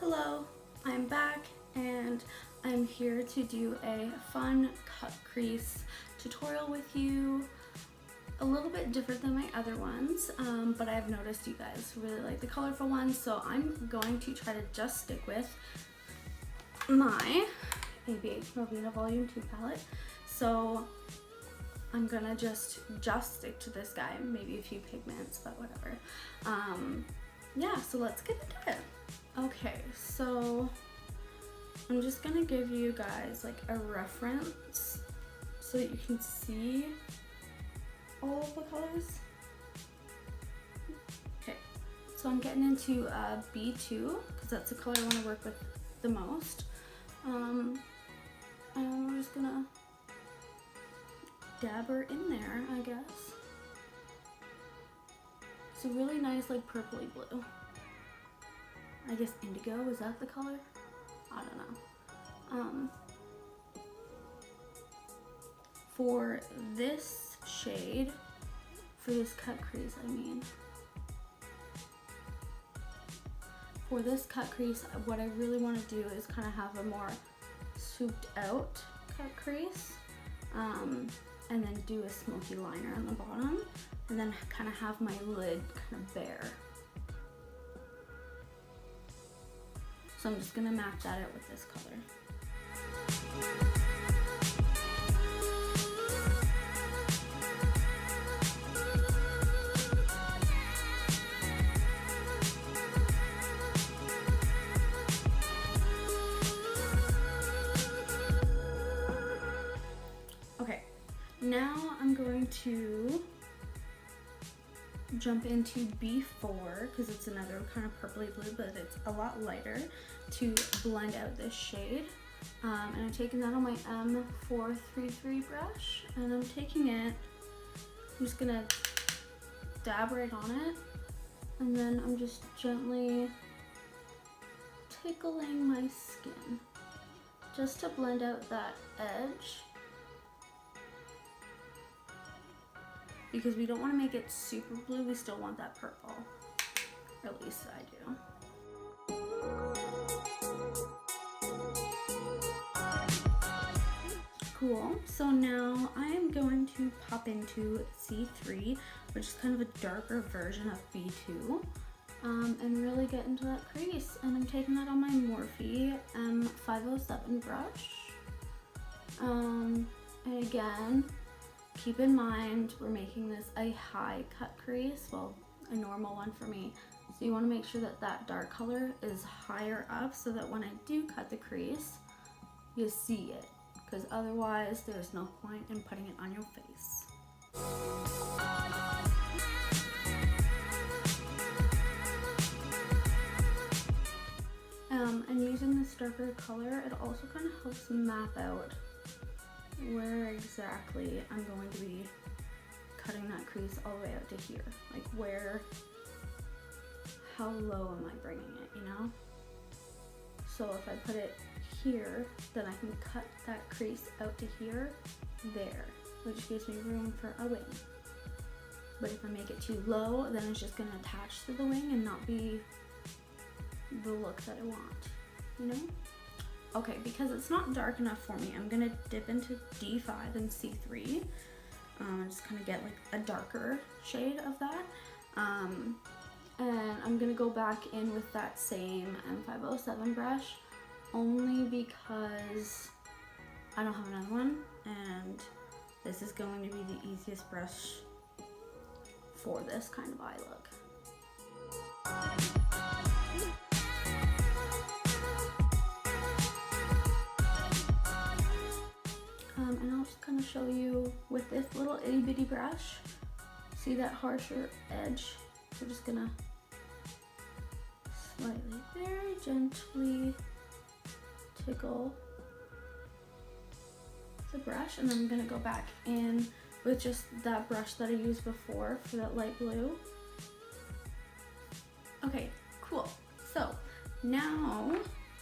Hello, I'm back and I'm here to do a fun cut crease tutorial with you. A little bit different than my other ones, but I've noticed you guys really like the colorful ones, so I'm going to try to just stick with my ABH Norvina Volume 2 palette. So I'm gonna just stick to this guy, maybe a few pigments, but whatever. Yeah, so let's get into it. Okay, so I'm just gonna give you guys like a reference so that you can see all of the colors. Okay, so I'm getting into B2 because that's the color I want to work with the most. And we're just gonna dab her in there, I guess. It's a really nice like purpley blue. I guess indigo, is that the color? I don't know. For this shade, for this cut crease, for this cut crease, what I really want to do is kind of have a more souped out cut crease, and then do a smoky liner on the bottom, and then kind of have my lid kind of bare. So I'm just gonna match that out with this color. Okay, now I'm going to jump into B4 because it's another kind of purpley blue, but it's a lot lighter, to blend out this shade. And I'm taking that on my M433 brush, and I'm taking it, I'm just gonna dab right on it, and then I'm just gently tickling my skin just to blend out that edge, because we don't want to make it super blue, we still want that purple, or at least I do. Cool, so now I am going to pop into C3, which is kind of a darker version of B2, and really get into that crease. And I'm taking that on my Morphe M507 brush. And again, keep in mind we're making this a high cut crease, well, a normal one for me. So you want to make sure that that dark color is higher up so that when I do cut the crease, you see it. Because otherwise there's no point in putting it on your face. And using this darker color, it also kind of helps map out where exactly I'm going to be cutting that crease all the way out to here. Like how low am I bringing it, you know? So if I put it here, then I can cut that crease out to here, there, which gives me room for a wing. But if I make it too low, then it's just gonna attach to the wing and not be the look that I want, you know? Okay, because it's not dark enough for me, I'm gonna dip into D5 and C3, and just kind of get like a darker shade of that. And I'm gonna go back in with that same M507 brush, only because I don't have another one, and this is going to be the easiest brush for this kind of eye look. And I'll just kind of show you with this little itty bitty brush. See that harsher edge? We're just gonna slightly, very gently tickle the brush, and then I'm gonna go back in with just that brush that I used before for that light blue. Okay, cool. So now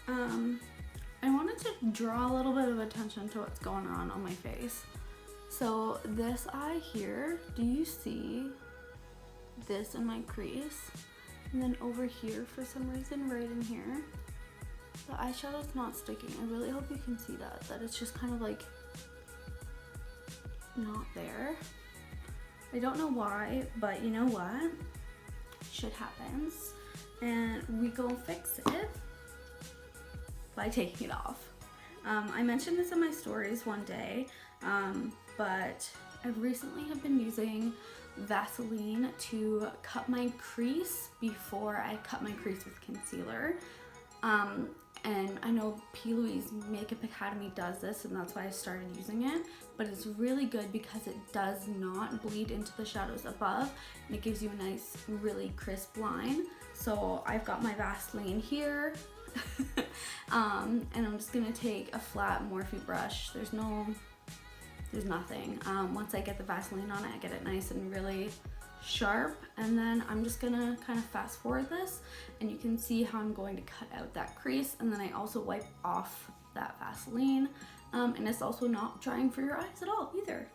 I wanted to draw a little bit of attention to what's going on my face. So this eye here, do you see this in my crease? And then over here, for some reason, right in here, The eyeshadow's not sticking. I really hope you can see that it's just kind of like not there. I don't know why, but you know what? Shit happens. And we go fix it by taking it off. I mentioned this in my stories one day, but I recently have been using Vaseline to cut my crease before I cut my crease with concealer. And I know Plouise Makeup Academy does this, and that's why I started using it, but it's really good because it does not bleed into the shadows above, and it gives you a nice, really crisp line. So I've got my Vaseline here, and I'm just gonna take a flat Morphe brush. There's nothing. Once I get the Vaseline on it, I get it nice and really sharp, and then I'm just gonna kind of fast forward this, and you can see how I'm going to cut out that crease, and then I also wipe off that Vaseline, and it's also not drying for your eyes at all either.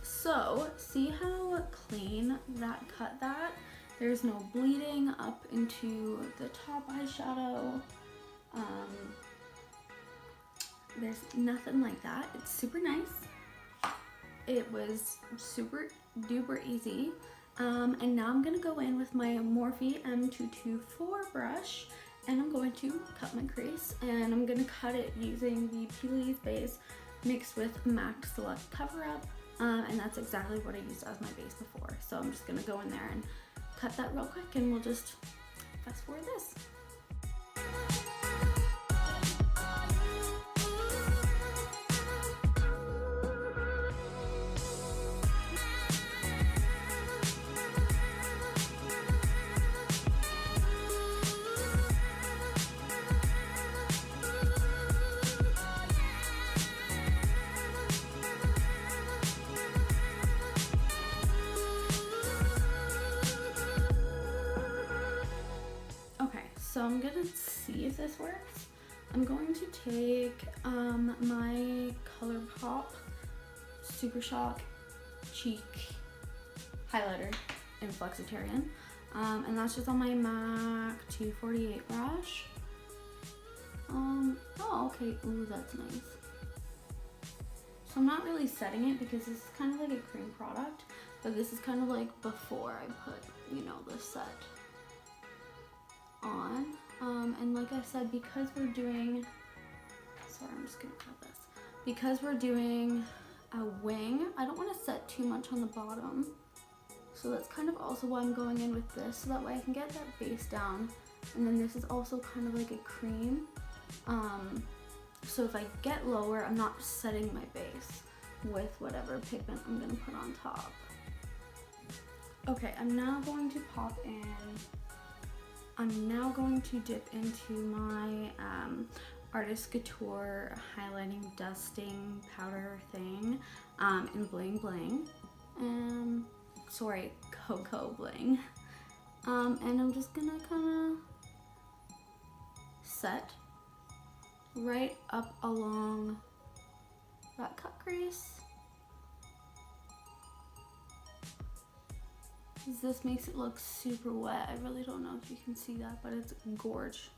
So, see how clean that cut that? There's no bleeding up into the top eyeshadow. There's nothing like that. It's super nice. It was super duper easy. And now I'm gonna go in with my Morphe M224 brush, and I'm going to cut my crease, and I'm gonna cut it using the Plouise base mixed with MAC Select Cover Up. And that's exactly what I used as my base before. So I'm just gonna go in there and cut that real quick, and we'll just fast forward this. So I'm gonna see if this works. I'm going to take my Colourpop Super Shock Cheek Highlighter in Flexitarian, and that's just on my MAC 248 brush. Oh, okay. Ooh, that's nice. So I'm not really setting it because this is kind of like a cream product, but this is kind of like before I put, you know, the set on. And like I said, because we're doing, sorry, I'm just gonna cut this. Because we're doing a wing, I don't want to set too much on the bottom. So that's kind of also why I'm going in with this, so that way I can get that base down. And then this is also kind of like a cream. So if I get lower, I'm not setting my base with whatever pigment I'm gonna put on top. Okay, I'm now going to pop in, I'm now going to dip into my Artistry Couture highlighting dusting powder thing in Bling Bling. Sorry, Coco Bling. And I'm just gonna kind of set right up along that cut crease. This makes it look super wet. I really don't know if you can see that, but it's gorgeous.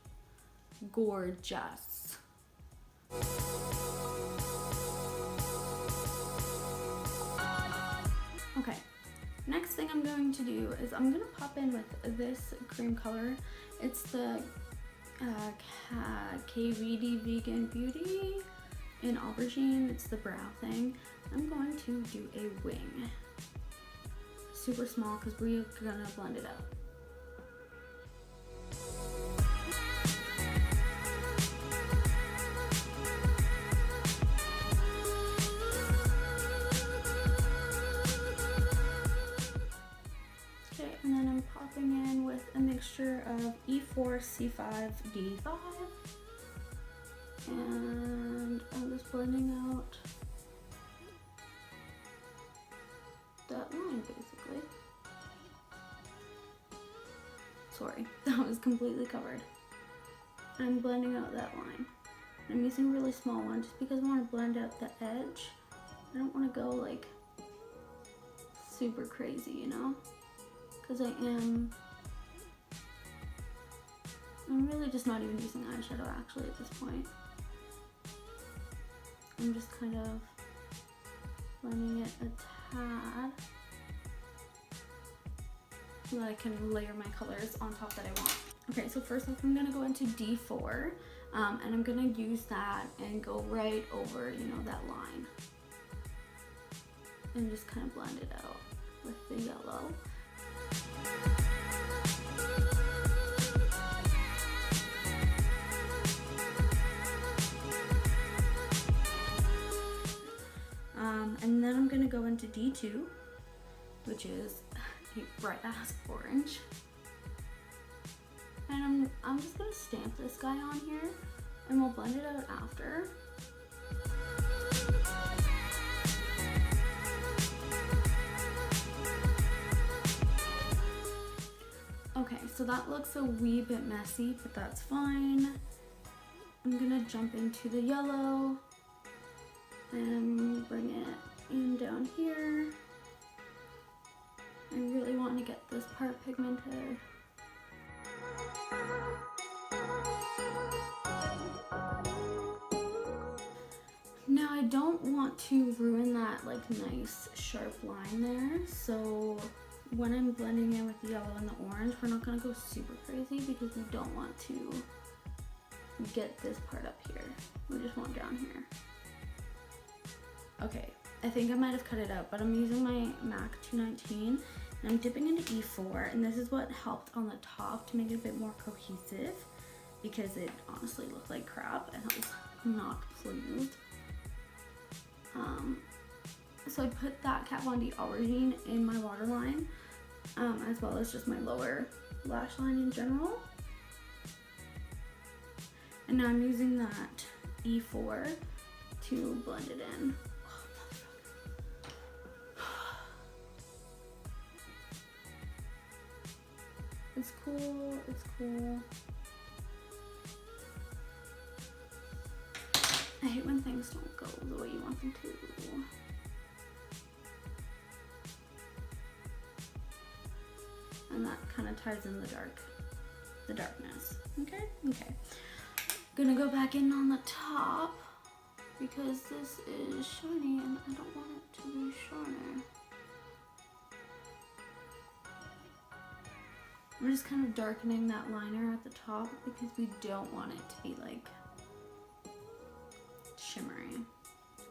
Okay, next thing I'm going to do is I'm gonna pop in with this cream color. It's the KVD Vegan Beauty in Aubergine. It's the brow thing. I'm going to do a wing. Super small because we're gonna blend it out. have E4 C5 D5, and I'm just blending out that line basically. Sorry, that was completely covered. I'm blending out that line. I'm using a really small one just because I want to blend out the edge. I don't want to go like super crazy, you know? Because I'm really just not even using eyeshadow actually at this point. I'm just kind of blending it a tad so that I can layer my colors on top that I want. Okay, so first off I'm gonna go into D4 and I'm gonna use that and go right over, you know, that line. And just kind of blend it out with the yellow. And then I'm gonna go into D2, which is a bright ass orange. And I'm just gonna stamp this guy on here and we'll blend it out after. Okay, so that looks a wee bit messy, but that's fine. I'm gonna jump into the yellow and bring it in down here. I really want to get this part pigmented. Now I don't want to ruin that like nice sharp line there, so when I'm blending in with the yellow and the orange, we're not gonna go super crazy because we don't want to get this part up here. We just want down here. Okay, I think I might have cut it out, but I'm using my MAC 219 and I'm dipping into E4, and this is what helped on the top to make it a bit more cohesive because it honestly looked like crap and I was not pleased. So I put that Kat Von D Aubergine in my waterline, as well as just my lower lash line in general. And now I'm using that E4 to blend it in. It's cool, it's cool. I hate when things don't go the way you want them to. And that kind of ties in the darkness. Okay, okay. Gonna go back in on the top because this is shiny and I don't want it to be shiny. I'm just kind of darkening that liner at the top because we don't want it to be like shimmery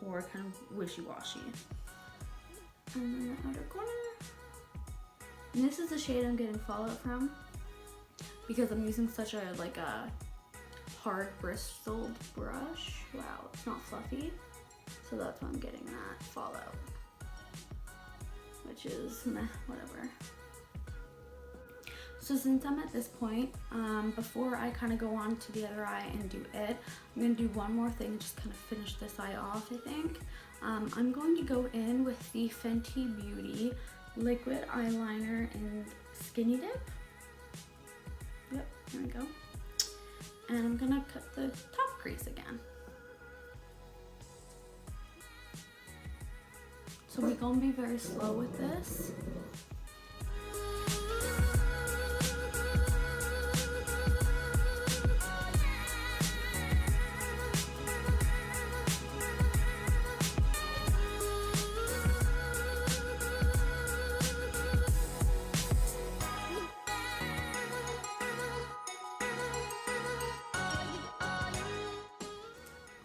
or kind of wishy-washy. And then the outer corner. And this is the shade I'm getting fallout from because I'm using such a hard bristled brush. Wow, it's not fluffy. So that's why I'm getting that fallout, which is meh, whatever. So since I'm at this point, before I kind of go on to the other eye and do it, I'm going to do one more thing and just kind of finish this eye off, I think. I'm going to go in with the Fenty Beauty liquid eyeliner in Skinny Dip. Yep, there we go. And I'm going to cut the top crease again. So we're going to be very slow with this.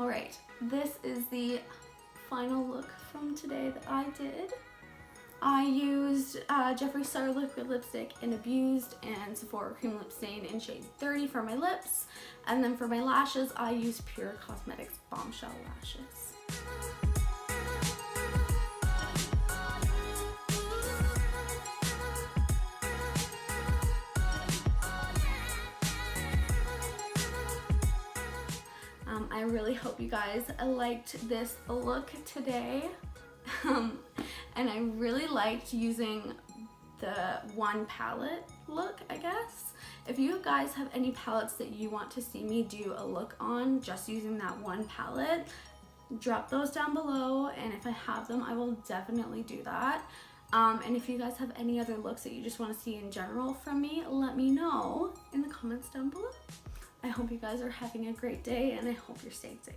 Alright, this is the final look from today that I did. I used Jeffree Star liquid lipstick in Abused and Sephora cream lip stain in shade 30 for my lips. And then for my lashes, I used Pur Cosmetics Bombshell Lashes. really hope you guys liked this look today. And I really liked using the one palette look, I guess. If you guys have any palettes that you want to see me do a look on just using that one palette, drop those down below, and if I have them, I will definitely do that. And if you guys have any other looks that you just want to see in general from me, let me know in the comments down below. I hope you guys are having a great day, and I hope you're staying safe.